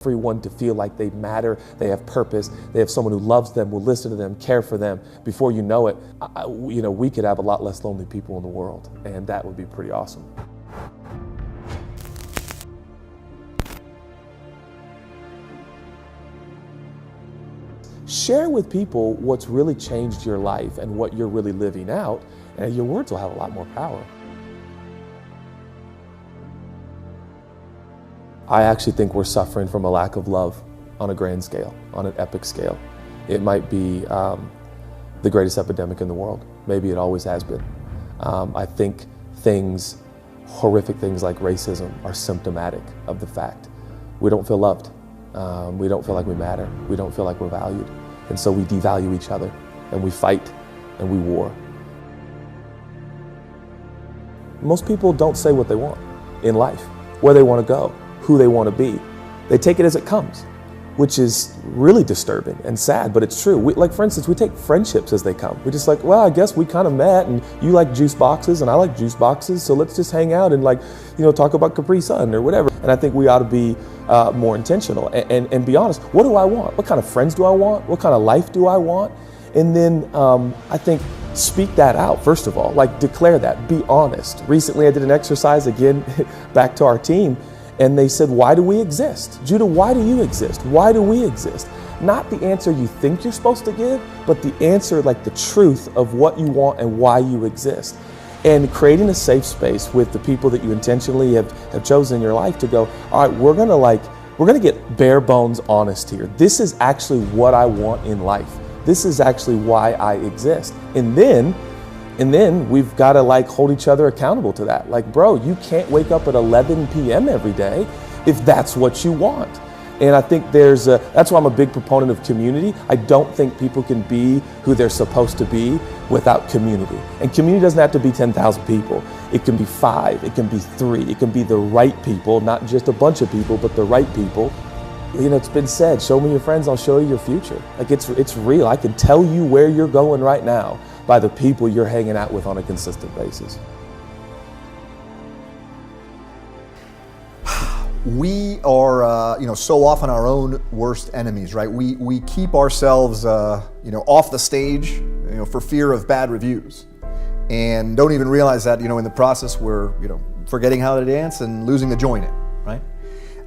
everyone to feel like they matter, they have purpose, they have someone who loves them, will listen to them, care for them. Before you know it, we could have a lot less lonely people in the world, and that would be pretty awesome. Share with people what's really changed your life and what you're really living out, and your words will have a lot more power. I actually think we're suffering from a lack of love on a grand scale, on an epic scale. It might be the greatest epidemic in the world. Maybe it always has been. I think horrific things like racism are symptomatic of the fact. We don't feel loved. We don't feel like we matter. We don't feel like we're valued. And so we devalue each other, and we fight, and we war. Most people don't say what they want in life, where they want to go, who they want to be. They take it as it comes, which is really disturbing and sad, but it's true. Like, for instance, we take friendships as they come. We're just like, well, I guess we kind of met, and you like juice boxes and I like juice boxes, so let's just hang out and talk about Capri Sun or whatever. And I think we ought to be more intentional and be honest. What do I want? What kind of friends do I want? What kind of life do I want? And then I think speak that out, first of all, declare that, be honest. Recently I did an exercise, again, back to our team, and they said, why do we exist? Judah, why do you exist? Why do we exist? Not the answer you think you're supposed to give, but the answer, the truth of what you want and why you exist. And creating a safe space with the people that you intentionally have chosen in your life to go, all right, we're gonna get bare bones honest here. This is actually what I want in life. This is actually why I exist. And then we've got to hold each other accountable to that. Bro, you can't wake up at 11 p.m. every day if that's what you want. And I think that's why I'm a big proponent of community. I don't think people can be who they're supposed to be without community. And community doesn't have to be 10,000 people. It can be 5, it can be 3, it can be the right people, not just a bunch of people, but the right people. It's been said, show me your friends, I'll show you your future. It's real. I can tell you where you're going right now by the people you're hanging out with on a consistent basis. We are, so often our own worst enemies, right? We keep ourselves, off the stage, for fear of bad reviews, and don't even realize that, in the process we're, forgetting how to dance and losing the joy in it, right?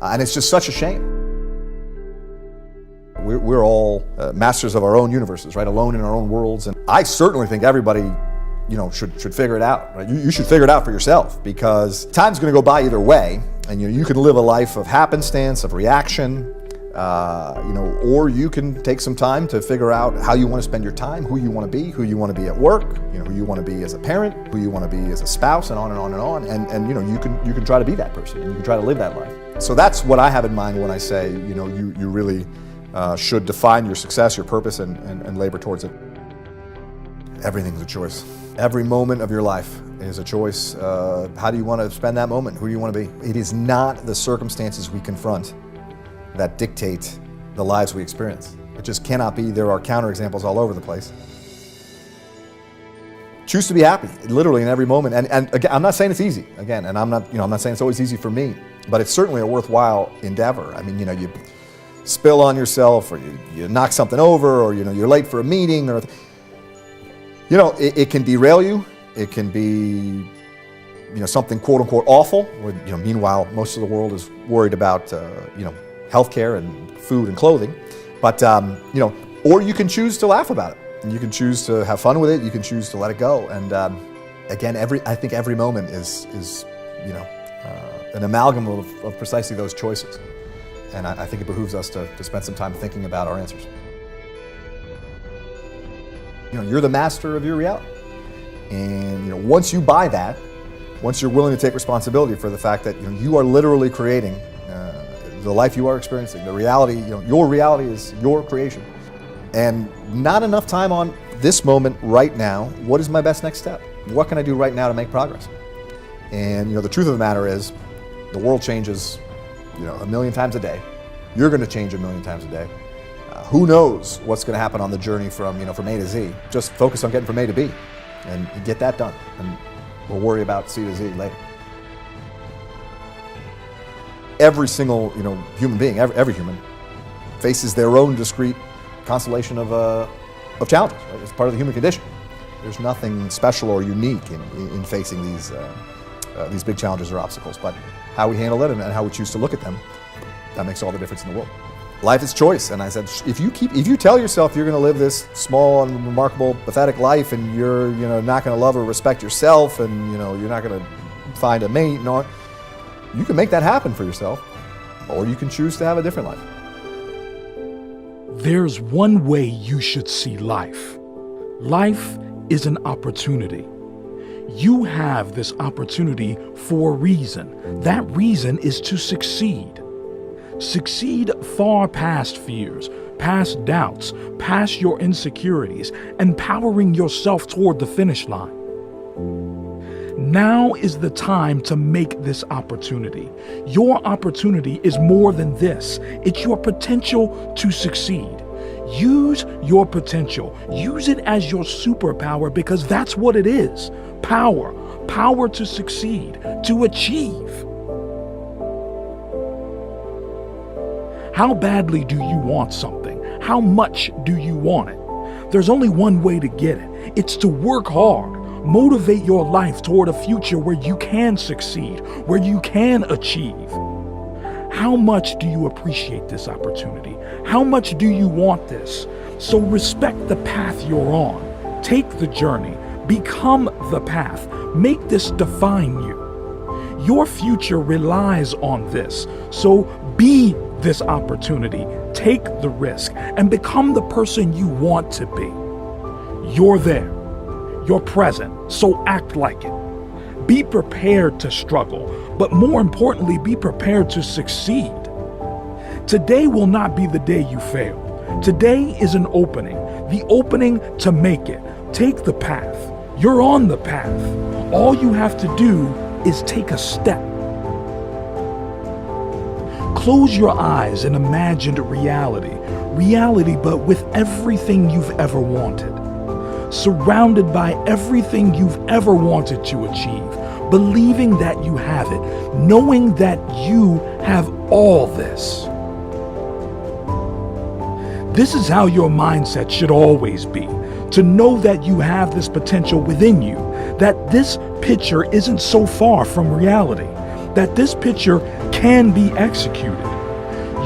And it's just such a shame. We're all masters of our own universes, right? Alone in our own worlds. And I certainly think everybody, should figure it out, right? You should figure it out for yourself, because time's gonna go by either way. And you can live a life of happenstance, of reaction, or you can take some time to figure out how you want to spend your time, who you want to be at work, who you want to be as a parent, who you want to be as a spouse, and on and on and on. And you can try to be that person, and you can try to live that life. So that's what I have in mind when I say, you really should define your success, your purpose, and labor towards it. Everything's a choice. Every moment of your life is a choice. How do you want to spend that moment? Who do you want to be? It is not the circumstances we confront that dictate the lives we experience. It just cannot be. There are counterexamples all over the place. Choose to be happy, literally in every moment. And again, I'm not saying it's easy. Again, and I'm not saying it's always easy for me, but it's certainly a worthwhile endeavor. I mean, you spill on yourself, or you knock something over, or you're late for a meeting, or it can derail you. It can be something quote unquote awful. Meanwhile, most of the world is worried about healthcare and food and clothing. But or you can choose to laugh about it, and you can choose to have fun with it. You can choose to let it go. And again, I think every moment is an amalgam of precisely those choices. And I think it behooves us to spend some time thinking about our answers. You're the master of your reality. And once you buy that, once you're willing to take responsibility for the fact that you are literally creating the life you are experiencing, the reality, your reality is your creation. And not enough time on this moment right now. What is my best next step? What can I do right now to make progress? And the truth of the matter is, the world changes 1 million times a day. You're going to change 1 million times a day. Who knows what's going to happen on the journey from A to Z? Just focus on getting from A to B, and get that done, and we'll worry about C to Z later. every single human being, every human, faces their own discrete constellation of challenges. Right? It's part of the human condition. There's nothing special or unique in facing these big challenges or obstacles, but how we handle it and how we choose to look at them, that makes all the difference in the world. Life is choice, and I said, if you tell yourself you're going to live this small, unremarkable, pathetic life, and you're not going to love or respect yourself, and you're not going to find a mate, you can make that happen for yourself, or you can choose to have a different life. There's one way you should see life. Life is an opportunity. You have this opportunity for a reason. That reason is to succeed. Succeed far past fears, past doubts, past your insecurities, and powering yourself toward the finish line. Now is the time to make this opportunity. Your opportunity is more than this. It's your potential to succeed. Use your potential. Use it as your superpower, because that's what it is. Power. Power to succeed, to achieve. How badly do you want something? How much do you want it? There's only one way to get it. It's to work hard. Motivate your life toward a future where you can succeed, where you can achieve. How much do you appreciate this opportunity? How much do you want this? So respect the path you're on. Take the journey. Become the path. Make this define you. Your future relies on this. So be this opportunity. Take the risk and become the person you want to be. You're there. You're present. So act like it. Be prepared to struggle, but more importantly, be prepared to succeed. Today will not be the day you fail. Today is an opening, the opening to make it. Take the path. You're on the path. All you have to do is take a step. Close your eyes and imagine reality, but with everything you've ever wanted. Surrounded by everything you've ever wanted to achieve, believing that you have it, knowing that you have all this. This is how your mindset should always be, to know that you have this potential within you, that this picture isn't so far from reality, that this picture can be executed.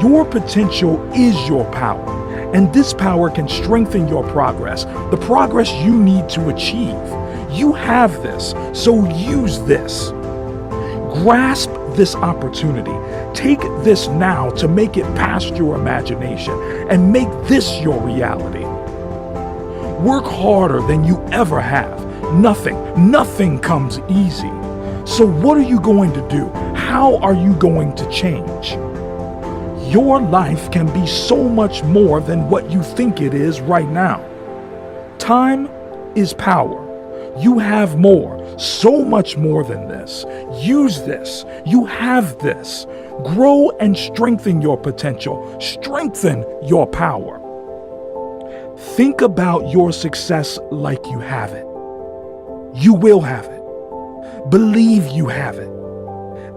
Your potential is your power, and this power can strengthen your progress, the progress you need to achieve. You have this, so use this. Grasp this opportunity. Take this now to make it past your imagination and make this your reality. Work harder than you ever have. Nothing comes easy. So what are you going to do? How are you going to change? Your life can be so much more than what you think it is right now. Time is power. You have more, so much more than this. Use this. You have this. Grow and strengthen your potential. Strengthen your power. Think about your success like you have it. You will have it. Believe you have it.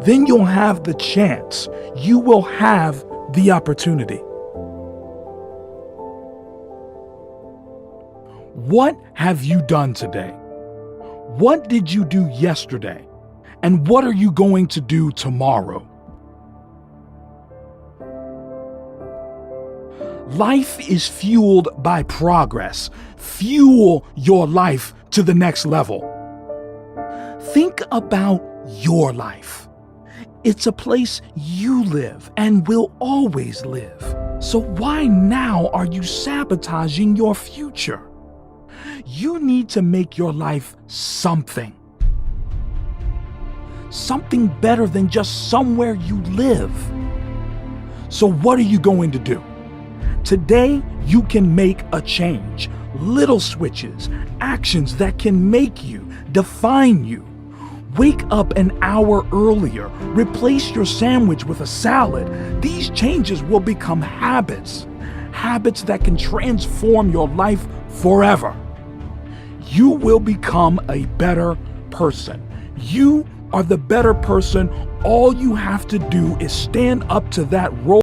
Then you'll have the chance. You will have the opportunity. What have you done today? What did you do yesterday? And what are you going to do tomorrow? Life is fueled by progress. Fuel your life to the next level. Think about your life. It's a place you live and will always live. So why now are you sabotaging your future? You need to make your life something. Something better than just somewhere you live. So what are you going to do? Today, you can make a change. Little switches, actions that can make you, define you. Wake up an hour earlier. Replace your sandwich with a salad. These changes will become habits. Habits that can transform your life forever. You will become a better person. You are the better person. All you have to do is stand up to that role